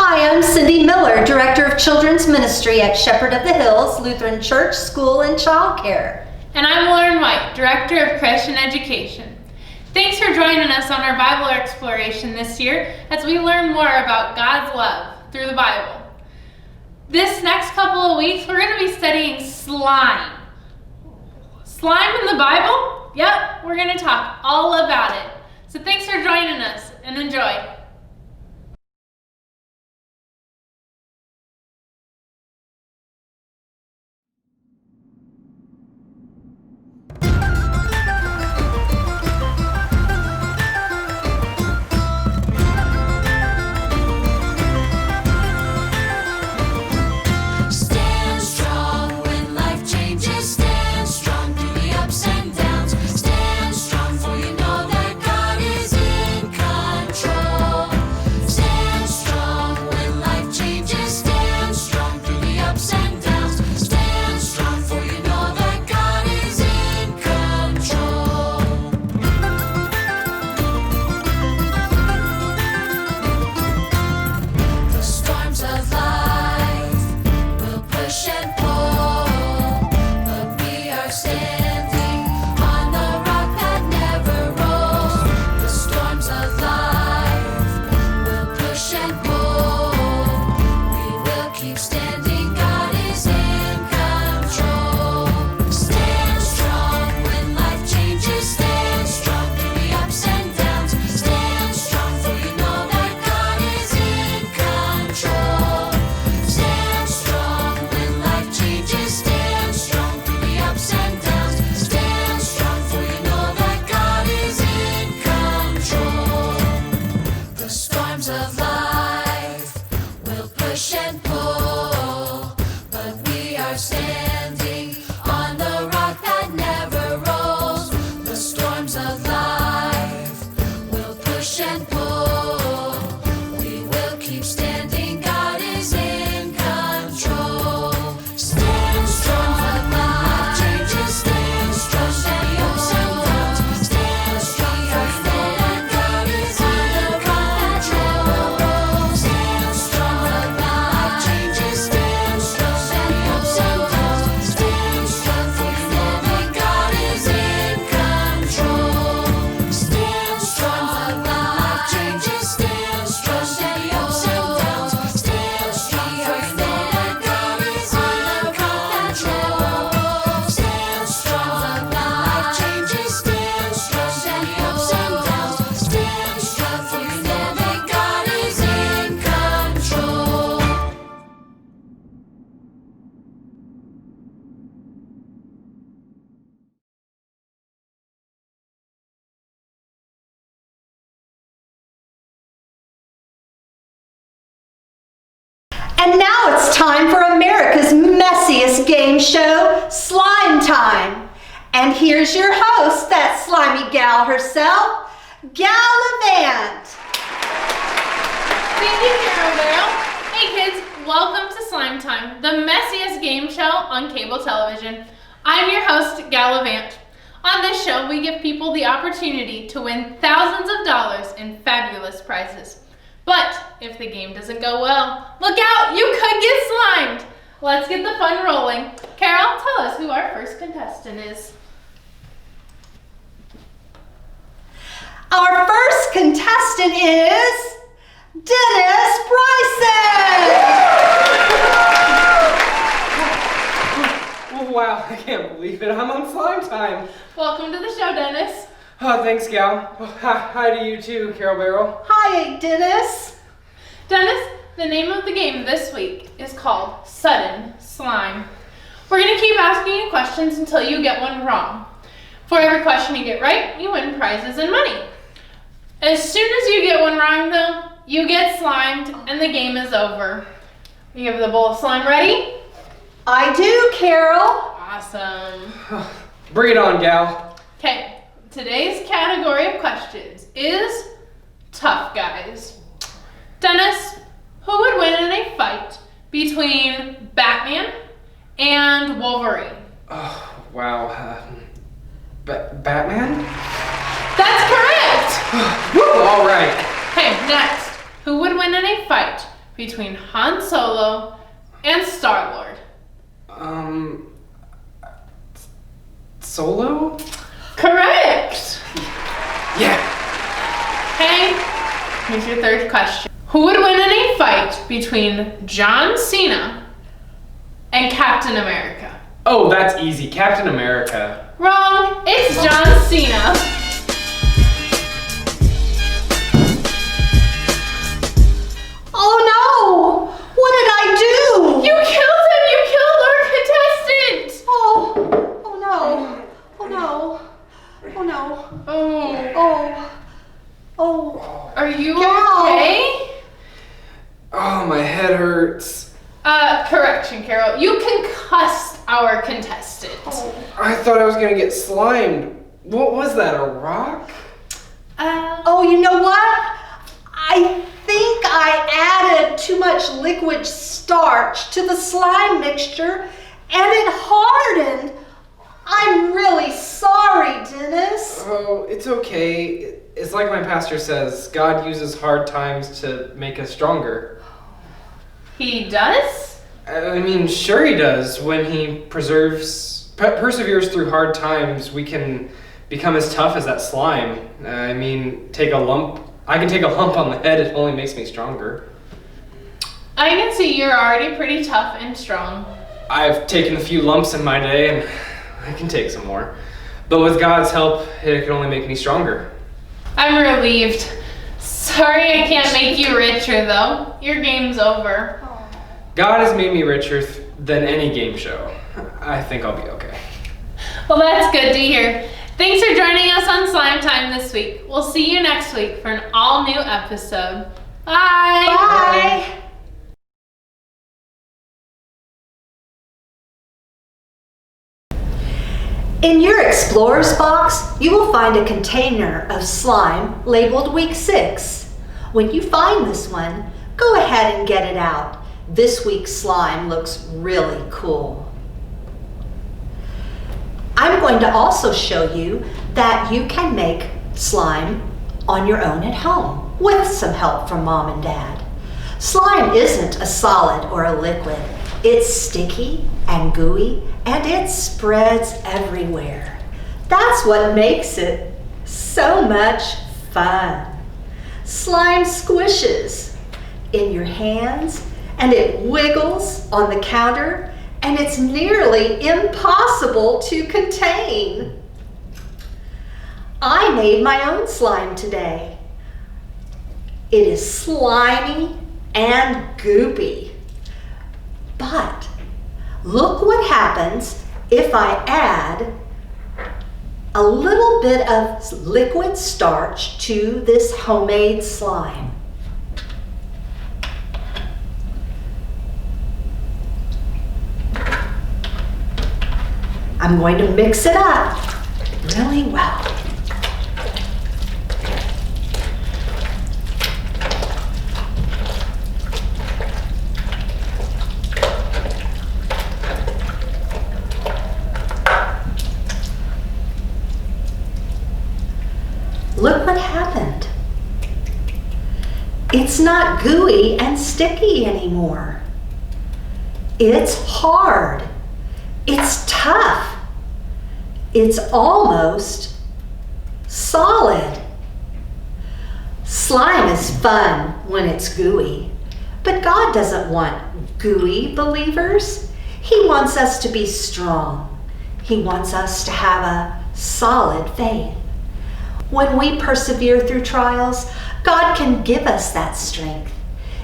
Hi, I'm Cindy Miller, Director of Children's Ministry at Shepherd of the Hills Lutheran Church, School, and Child Care. And I'm Lauren White, Director of Christian Education. Thanks for joining us on our Bible exploration this year as we learn more about God's love through the Bible. This next couple of weeks, we're going to be studying slime. Slime in the Bible? Yep, we're going to talk all about it. So thanks for joining us and enjoy. And now it's time for America's messiest game show, Slime Time. And here's your host, that slimy gal herself, Gal Levant. Thank you, Carol Barrow. Hey kids, welcome to Slime Time, the messiest game show on cable television. I'm your host, Gal Levant. On this show, we give people the opportunity to win thousands of dollars in fabulous prizes. But if the game doesn't go well, look out, you could get slimed. Let's get the fun rolling. Carol, tell us who our first contestant is. Our first contestant is Dennis Bryson. Oh, wow, I can't believe it. I'm on Slime Time. Welcome to the show, Dennis. Oh, thanks, Gal. Oh, hi to you too, Carol Barrow. Hi, Dennis. Dennis, the name of the game this week is called Sudden Slime. We're going to keep asking you questions until you get one wrong. For every question you get right, you win prizes and money. As soon as you get one wrong, though, you get slimed and the game is over. You have the bowl of slime ready? I do, Carol. Awesome. Bring it on, Gal. Okay. Today's category of questions is tough guys. Dennis, who would win in a fight between Batman and Wolverine? Oh, wow. Batman? That's correct! Woo, all right. Okay, next. Who would win in a fight between Han Solo and Star-Lord? Solo? Correct! Yeah. Okay, here's your third question. Who would win in a fight between John Cena and Captain America? Oh, that's easy. Captain America. Wrong, it's John Cena. Oh no! What did I do? You killed him! You killed our contestant! Oh no. Oh no. Oh no. Oh, Oh. are you Gal. okay? Oh, my head hurts. Correction, Carol. You concussed our contestant. I thought I was gonna get slimed. What was that, a rock? Oh, you know what? I think I added too much liquid starch to the slime mixture and it hardened. I'm really sorry, Dennis. Oh, it's okay. It's like my pastor says, God uses hard times to make us stronger. He does? I mean, sure he does. When he perseveres through hard times, we can become as tough as that slime. I mean, I can take a lump on the head, it only makes me stronger. I can see you're already pretty tough and strong. I've taken a few lumps in my day, and I can take some more. But with God's help, it can only make me stronger. I'm relieved. Sorry I can't make you richer, though. Your game's over. God has made me richer than any game show. I think I'll be okay. Well, that's good to hear. Thanks for joining us on Slime Time this week. We'll see you next week for an all-new episode. Bye! Bye. In your Explorer's box, you will find a container of slime labeled Week 6. When you find this one, go ahead and get it out. This week's slime looks really cool. I'm going to also show you that you can make slime on your own at home with some help from Mom and Dad. Slime isn't a solid or a liquid. It's sticky and gooey and it spreads everywhere. That's what makes it so much fun. Slime squishes in your hands and it wiggles on the counter and it's nearly impossible to contain. I made my own slime today. It is slimy and goopy. But look what happens if I add a little bit of liquid starch to this homemade slime. I'm going to mix it up really well. Look what happened. It's not gooey and sticky anymore. It's hard. It's tough. It's almost solid. Slime is fun when it's gooey, but God doesn't want gooey believers. He wants us to be strong. He wants us to have a solid faith. When we persevere through trials, God can give us that strength.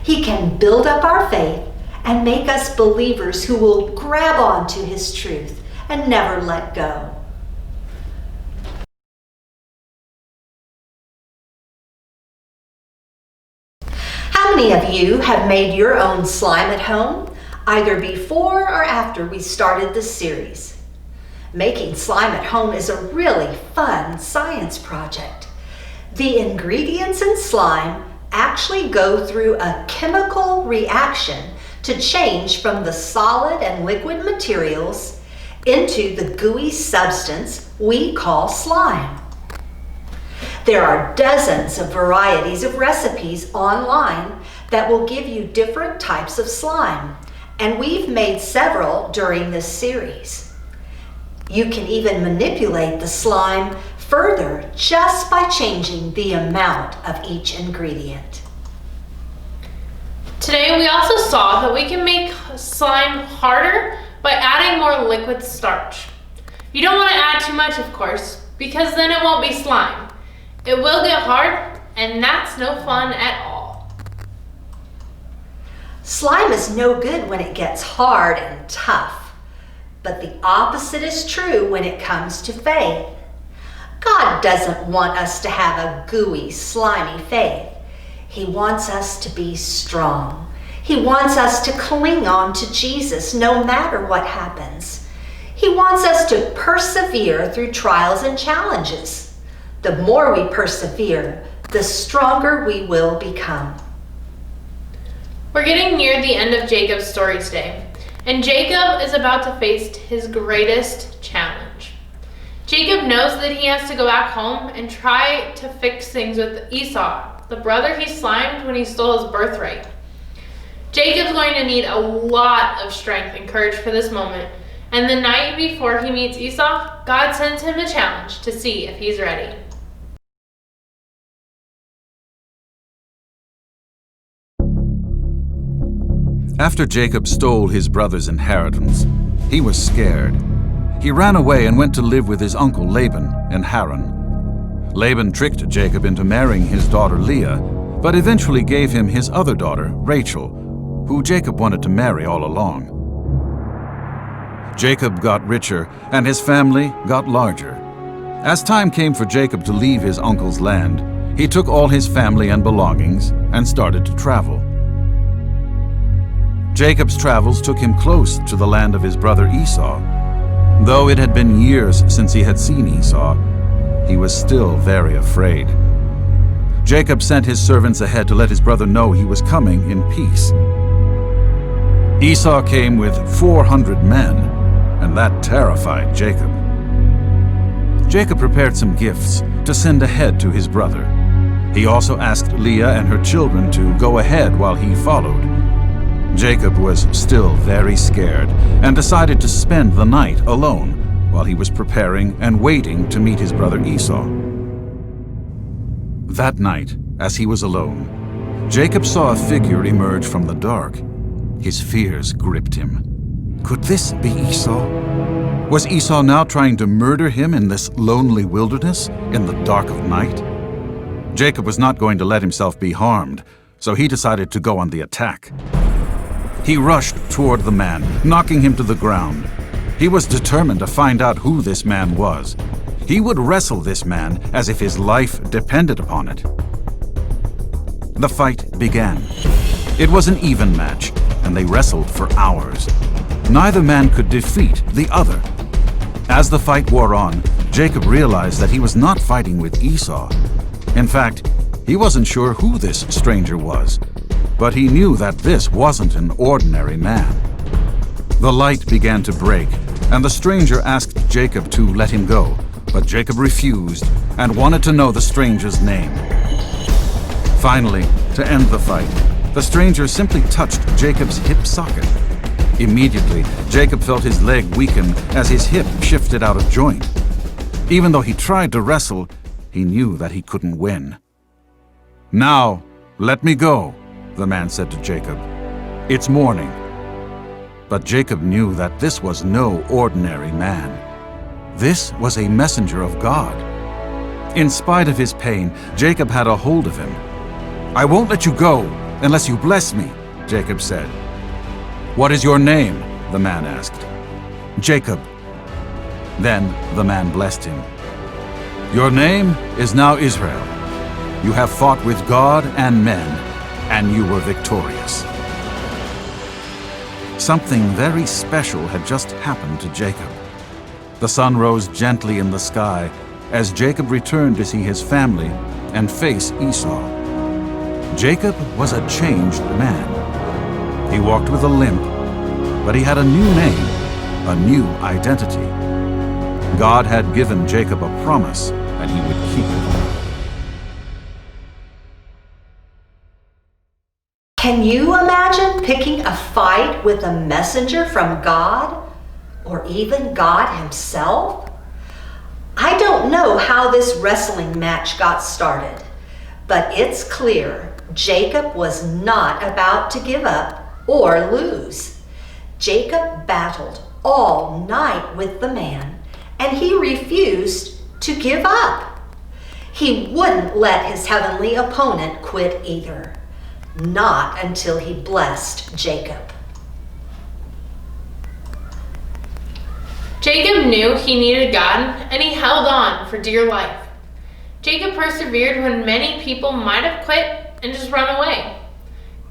He can build up our faith and make us believers who will grab onto His truth and never let go. How many of you have made your own slime at home, either before or after we started this series? Making slime at home is a really fun science project. The ingredients in slime actually go through a chemical reaction to change from the solid and liquid materials into the gooey substance we call slime. There are dozens of varieties of recipes online that will give you different types of slime, and we've made several during this series. You can even manipulate the slime further just by changing the amount of each ingredient. Today we also saw that we can make slime harder by adding more liquid starch. You don't want to add too much, of course, because then it won't be slime. It will get hard, and that's no fun at all. Slime is no good when it gets hard and tough, but the opposite is true when it comes to faith. God doesn't want us to have a gooey, slimy faith. He wants us to be strong. He wants us to cling on to Jesus no matter what happens. He wants us to persevere through trials and challenges. The more we persevere, the stronger we will become. We're getting near the end of Jacob's story today, and Jacob is about to face his greatest challenge. Jacob knows that he has to go back home and try to fix things with Esau, the brother he slimed when he stole his birthright. Jacob's going to need a lot of strength and courage for this moment, and the night before he meets Esau, God sends him a challenge to see if he's ready. After Jacob stole his brother's inheritance, he was scared. He ran away and went to live with his uncle Laban in Haran. Laban tricked Jacob into marrying his daughter Leah, but eventually gave him his other daughter, Rachel, who Jacob wanted to marry all along. Jacob got richer, and his family got larger. As time came for Jacob to leave his uncle's land, he took all his family and belongings and started to travel. Jacob's travels took him close to the land of his brother Esau. Though it had been years since he had seen Esau, he was still very afraid. Jacob sent his servants ahead to let his brother know he was coming in peace. Esau came with 400 men, and that terrified Jacob. Jacob prepared some gifts to send ahead to his brother. He also asked Leah and her children to go ahead while he followed. Jacob was still very scared and decided to spend the night alone while he was preparing and waiting to meet his brother Esau. That night, as he was alone, Jacob saw a figure emerge from the dark. His fears gripped him. Could this be Esau? Was Esau now trying to murder him in this lonely wilderness in the dark of night? Jacob was not going to let himself be harmed, so he decided to go on the attack. He rushed toward the man, knocking him to the ground. He was determined to find out who this man was. He would wrestle this man as if his life depended upon it. The fight began. It was an even match, and they wrestled for hours. Neither man could defeat the other. As the fight wore on, Jacob realized that he was not fighting with Esau. In fact, he wasn't sure who this stranger was, but he knew that this wasn't an ordinary man. The light began to break, and the stranger asked Jacob to let him go, but Jacob refused and wanted to know the stranger's name. Finally, to end the fight, the stranger simply touched Jacob's hip socket. Immediately, Jacob felt his leg weaken as his hip shifted out of joint. Even though he tried to wrestle, he knew that he couldn't win. "Now, let me go," the man said to Jacob. "It's morning." But Jacob knew that this was no ordinary man. This was a messenger of God. In spite of his pain, Jacob had a hold of him. "I won't let you go unless you bless me," Jacob said. "What is your name?" the man asked. "Jacob." Then the man blessed him. "Your name is now Israel. You have fought with God and men, and you were victorious." Something very special had just happened to Jacob. The sun rose gently in the sky as Jacob returned to see his family and face Esau. Jacob was a changed man. He walked with a limp, but he had a new name, a new identity. God had given Jacob a promise, and he would keep it. Can you imagine picking a fight with a messenger from God, or even God himself? I don't know how this wrestling match got started, but it's clear Jacob was not about to give up or lose. Jacob battled all night with the man, and he refused to give up. He wouldn't let his heavenly opponent quit either, not until he blessed Jacob. Jacob knew he needed God, and he held on for dear life. Jacob persevered when many people might have quit and just run away.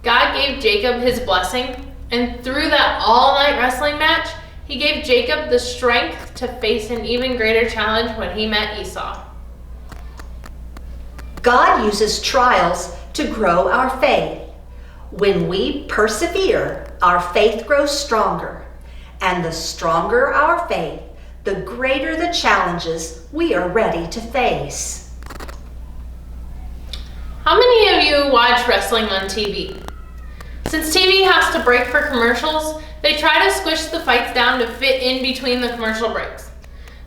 God gave Jacob his blessing, and through that all-night wrestling match, he gave Jacob the strength to face an even greater challenge when he met Esau. God uses trials to grow our faith. When we persevere, our faith grows stronger. And the stronger our faith, the greater the challenges we are ready to face. How many of you watch wrestling on TV? Since TV has to break for commercials, they try to squish the fights down to fit in between the commercial breaks.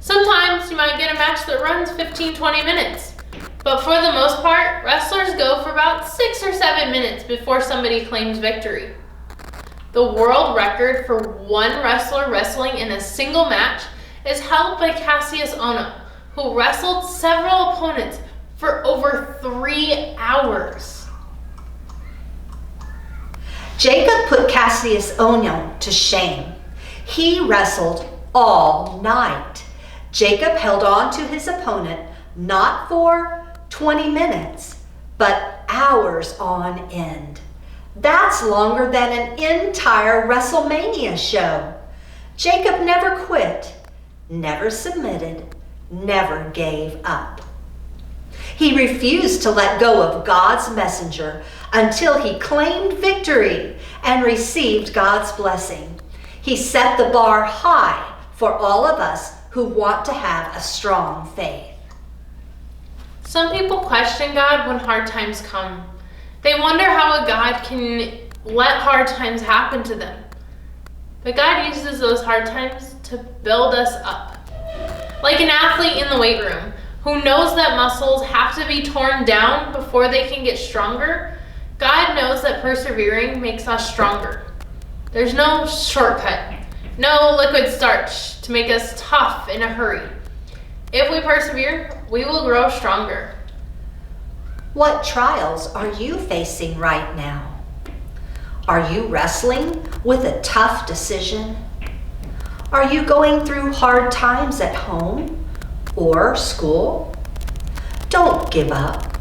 Sometimes you might get a match that runs 15-20 minutes. But for the most part, wrestlers go for about 6 or 7 minutes before somebody claims victory. The world record for one wrestler wrestling in a single match is held by Cassius Ohno, who wrestled several opponents for over 3 hours. Jacob put Cassius Ohno to shame. He wrestled all night. Jacob held on to his opponent not for 20 minutes, but hours on end. That's longer than an entire WrestleMania show. Jacob never quit, never submitted, never gave up. He refused to let go of God's messenger until he claimed victory and received God's blessing. He set the bar high for all of us who want to have a strong faith. Some people question God when hard times come. They wonder how a God can let hard times happen to them. But God uses those hard times to build us up. Like an athlete in the weight room who knows that muscles have to be torn down before they can get stronger, God knows that persevering makes us stronger. There's no shortcut, no liquid starch to make us tough in a hurry. If we persevere, we will grow stronger. What trials are you facing right now? Are you wrestling with a tough decision? Are you going through hard times at home or school? Don't give up.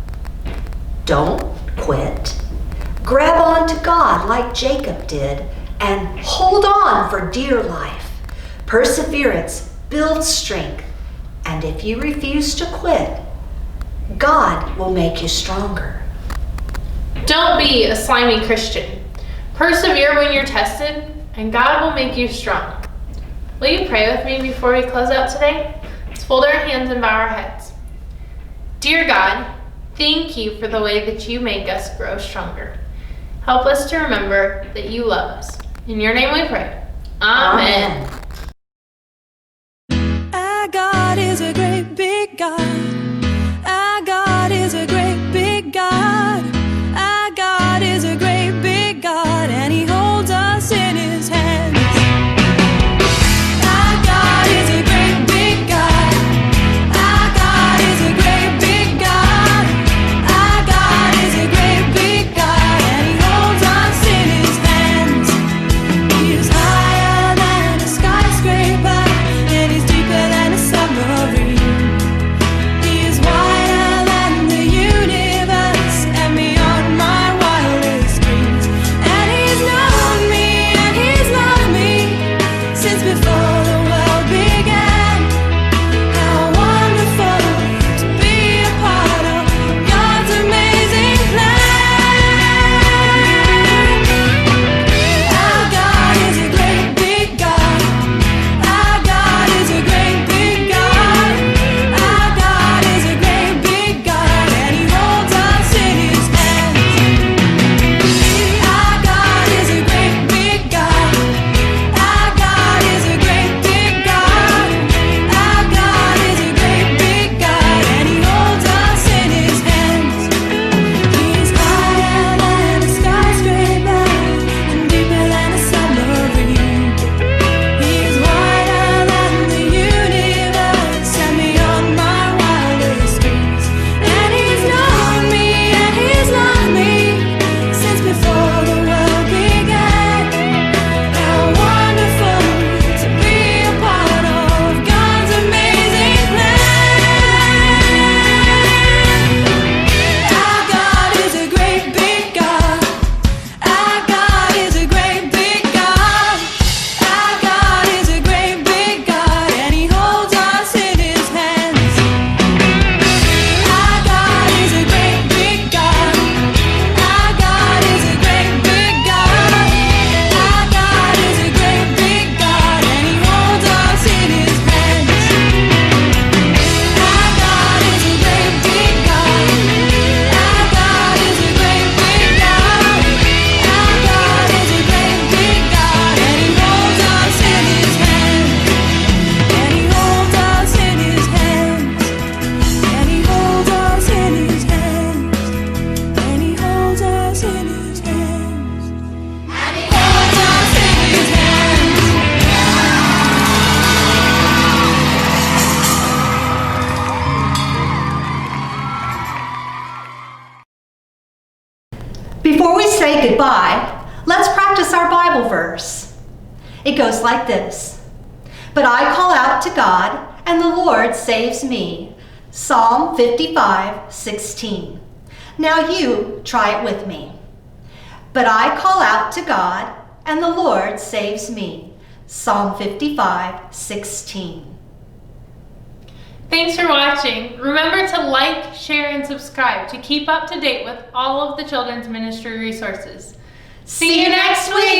Don't quit. Grab on to God like Jacob did and hold on for dear life. Perseverance builds strength, and if you refuse to quit, God will make you stronger. Don't be a slimy Christian. Persevere when you're tested, and God will make you strong. Will you pray with me before we close out today? Let's fold our hands and bow our heads. Dear God, thank you for the way that you make us grow stronger. Help us to remember that you love us. In your name we pray. Amen. Our God is a great big God. Our God is a great big God. Our God is a great big God, and He holds us in His hands. Our God is a great big God. Our God is a great big God. Our God is a great big God, and He holds us in His hands. He is higher than a skyscraper, and He's deeper than a submarine. Before we say goodbye, let's practice our Bible verse. It goes like this. But I call out to God, and the Lord saves me. Psalm 55:16. Now you try it with me. But I call out to God, and the Lord saves me. Psalm 55:16. Thanks for watching. Remember to like, share, and subscribe to keep up to date with all of the children's ministry resources. See you next week!